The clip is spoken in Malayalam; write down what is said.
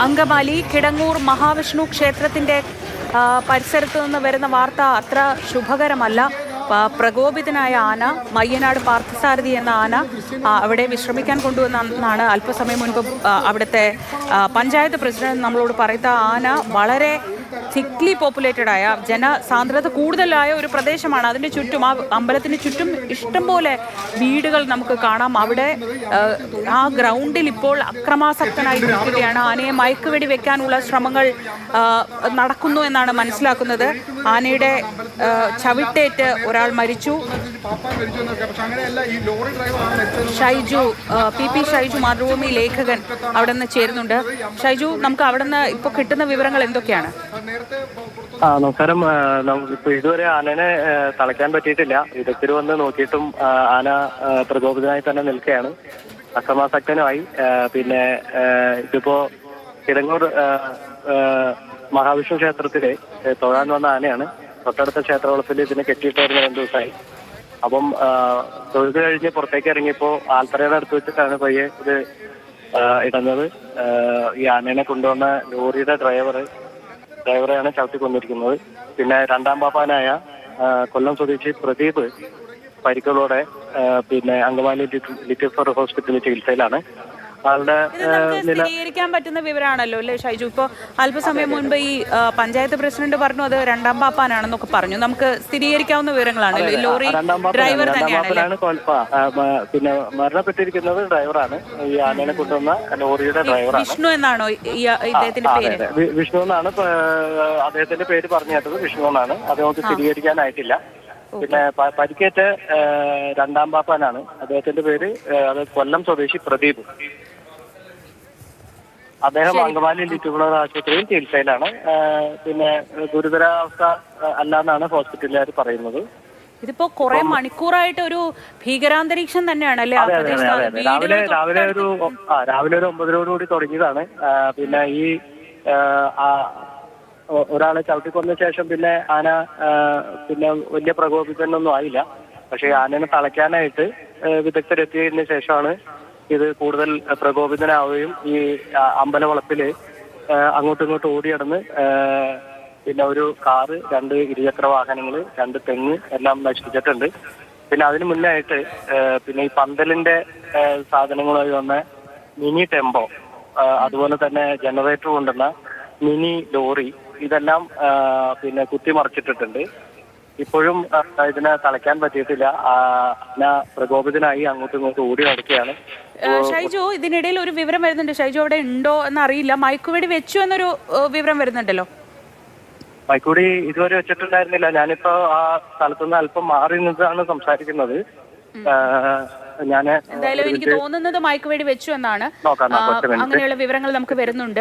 അങ്കമാലി കിടങ്ങൂർ മഹാവിഷ്ണു ക്ഷേത്രത്തിന്റെ പരിസരത്തു നിന്ന് വരുന്ന വാർത്ത അത്ര ശുഭകരമല്ല. പ്രകോപിതനായ ആന, മയ്യനാട് പാർത്ഥസാരഥി എന്ന ആന അവിടെ വിശ്രമിക്കാൻ കൊണ്ടുവന്നാണ് അല്പസമയം മുൻപ് അവിടുത്തെ പഞ്ചായത്ത് പ്രസിഡന്റ് നമ്മളോട് പറയുന്ന. ആന വളരെ തിക്ലി പോപ്പുലേറ്റഡ് ആയ, ജനസാന്ദ്രത കൂടുതലായ ഒരു പ്രദേശമാണ്. അതിൻ്റെ ചുറ്റും, ആ അമ്പലത്തിന് ചുറ്റും ഇഷ്ടംപോലെ വീടുകൾ നമുക്ക് കാണാം. അവിടെ ആ ഗ്രൗണ്ടിൽ ഇപ്പോൾ അക്രമാസക്തനായി നിൽക്കുകയാണ്. ആനയെ മയക്കുവെടി വെക്കാനുള്ള ശ്രമങ്ങൾ നടക്കുന്നു എന്നാണ് മനസ്സിലാക്കുന്നത്. ആനയുടെ ചവിട്ടേറ്റ് ഒരാൾ മരിച്ചു. ഷൈജു, പി ഷൈജു, മാതൃഭൂമി ലേഖകൻ അവിടെ നിന്ന് ചേരുന്നുണ്ട്. ഷൈജു, നമുക്ക് അവിടെ നിന്ന് ഇപ്പോൾ കിട്ടുന്ന വിവരങ്ങൾ എന്തൊക്കെയാണ്? നമസ്കാരം. നമുക്കിപ്പോൾ ഇതുവരെ ആനനെ തളയ്ക്കാൻ പറ്റിയിട്ടില്ല. വിദഗ്ധർ വന്ന് നോക്കിയിട്ടും ആന പ്രകോപിതനായി തന്നെ നിൽക്കുകയാണ്, അക്രമാസക്തനുമായി. പിന്നെ ഇതിപ്പോ കിടങ്ങൂർ മഹാവിഷ്ണു ക്ഷേത്രത്തില് തൊഴാൻ വന്ന ആനയാണ്. തൊട്ടടുത്ത ക്ഷേത്രവളപ്പിൽ ഇതിനെ കെട്ടിയിട്ടായിരുന്നു 2 ദിവസമായി. അപ്പം തൊഴുത് കഴിഞ്ഞ് പുറത്തേക്ക് ഇറങ്ങിയപ്പോൾ ആൽത്തറയുടെ അടുത്ത് വെച്ചിട്ടാണ് പയ്യെ ഇത് ഇടഞ്ഞത്. ഈ ആനേനെ കൊണ്ടുവന്ന ലോറിയുടെ ഡ്രൈവറെയാണ് ചവിട്ടി കൊന്നിരിക്കുന്നത്. പിന്നെ 2ാം പാപ്പാനായ കൊല്ലം സ്വദേശി പ്രദീപ് പരിക്കുകളോടെ പിന്നെ അങ്കമാലി ലിറ്റിൽ ഫ്ലവർ ഹോസ്പിറ്റലിൽ ചികിത്സയിലാണ്. ആളുടെ സ്ഥിരീകരിക്കാൻ പറ്റുന്ന വിവരമാണല്ലോ അല്ലേ ഷൈജു? ഇപ്പോൾ അല്പസമയം മുൻപ് ഈ പഞ്ചായത്ത് പ്രസിഡന്റ് പറഞ്ഞു അത് 2ാം പാപ്പാനാണെന്നൊക്കെ പറഞ്ഞു. നമുക്ക് സ്ഥിരീകരിക്കാവുന്ന വിവരങ്ങളാണ്. ലോറി ഡ്രൈവർ തന്നെയാണ്. പിന്നെ മരണപ്പെട്ടിരിക്കുന്നത് ഡ്രൈവറാണ്. ഈ ആനയെ കൊണ്ടുവന്ന ലോറിയുടെ ഡ്രൈവറാണ്. വിഷ്ണു എന്നാണോ ഇദ്ദേഹത്തിന്റെ പേര്? വിഷ്ണു എന്നാണ് അദ്ദേഹത്തിന്റെ പേര് പറഞ്ഞു കേട്ടത്. വിഷ്ണു എന്നാണ്. അത് നമുക്ക് സ്ഥിരീകരിക്കാനായിട്ടില്ല. പിന്നെ പരിക്കേറ്റ 2ാം പാപ്പാനാണ്. അദ്ദേഹത്തിന്റെ പേര് അത് കൊല്ലം സ്വദേശി പ്രദീപ്. അദ്ദേഹം അങ്കമാലി ലിറ്റിൽ ഫ്ലവർ ആശുപത്രിയിൽ ചികിത്സയിലാണ്. പിന്നെ ഗുരുതരാവസ്ഥ അല്ലാന്നാണ് ഹോസ്പിറ്റലുകാർ പറയുന്നത്. ഇതിപ്പോ കുറെ മണിക്കൂറായിട്ട് ഒരു ഭീകരാന്തരീക്ഷം തന്നെയാണ് അല്ലേ? രാവിലെ ഒരു 9:00 തുടങ്ങിയതാണ്. പിന്നെ ഈ ഒരാളെ ചവിട്ടിക്കൊന്ന ശേഷം പിന്നെ ആന പിന്നെ വലിയ പ്രകോപിതനൊന്നും ആയില്ല. പക്ഷെ ആനനെ തളയ്ക്കാനായിട്ട് വിദഗ്ധരെത്തിയതിനു ശേഷമാണ് ഇത് കൂടുതൽ പ്രകോപിതനാവുകയും ഈ അമ്പലവളപ്പില് അങ്ങോട്ടും ഇങ്ങോട്ടും ഓടിയടന്ന് പിന്നെ ഒരു കാറ്, 2 ഇരുചക്ര വാഹനങ്ങൾ, 2 തെങ്ങ് എല്ലാം നശിപ്പിച്ചിട്ടുണ്ട്. പിന്നെ അതിന് മുന്നായിട്ട് പിന്നെ ഈ പന്തലിന്റെ സാധനങ്ങളുമായി വന്ന മിനി ടെമ്പോ, അതുപോലെ തന്നെ ജനറേറ്റർ കൊണ്ടുവന്ന മിനി ലോറി, ഇതെല്ലാം പിന്നെ കുത്തിമറിച്ചിട്ടിട്ടുണ്ട്. ഇപ്പോഴും ഇതിനെ തളയ്ക്കാൻ പറ്റിയിട്ടില്ല. പ്രകോപിതനായി അങ്ങോട്ടും ഇങ്ങോട്ടും ഓടി നടക്കുകയാണ്. ഷൈജു, ഇതിനിടയിൽ ഒരു വിവരം വരുന്നുണ്ട്. ഷൈജു അവിടെ ഉണ്ടോ എന്നറിയില്ല. മയക്കുവെടി വെച്ചു എന്നൊരു വിവരം വരുന്നുണ്ടല്ലോ. മയക്കുവെടി ഇതുവരെ വെച്ചിട്ടുണ്ടായിരുന്നില്ല. ഞാനിപ്പോ ആ സ്ഥലത്തുനിന്ന് അല്പം മാറി നിന്നാണ് സംസാരിക്കുന്നത്. എന്തായാലും എനിക്ക് തോന്നുന്നത് മയക്കുവെടി വെച്ചു എന്നാണ്. അങ്ങനെയുള്ള വിവരങ്ങൾ നമുക്ക് വരുന്നുണ്ട്.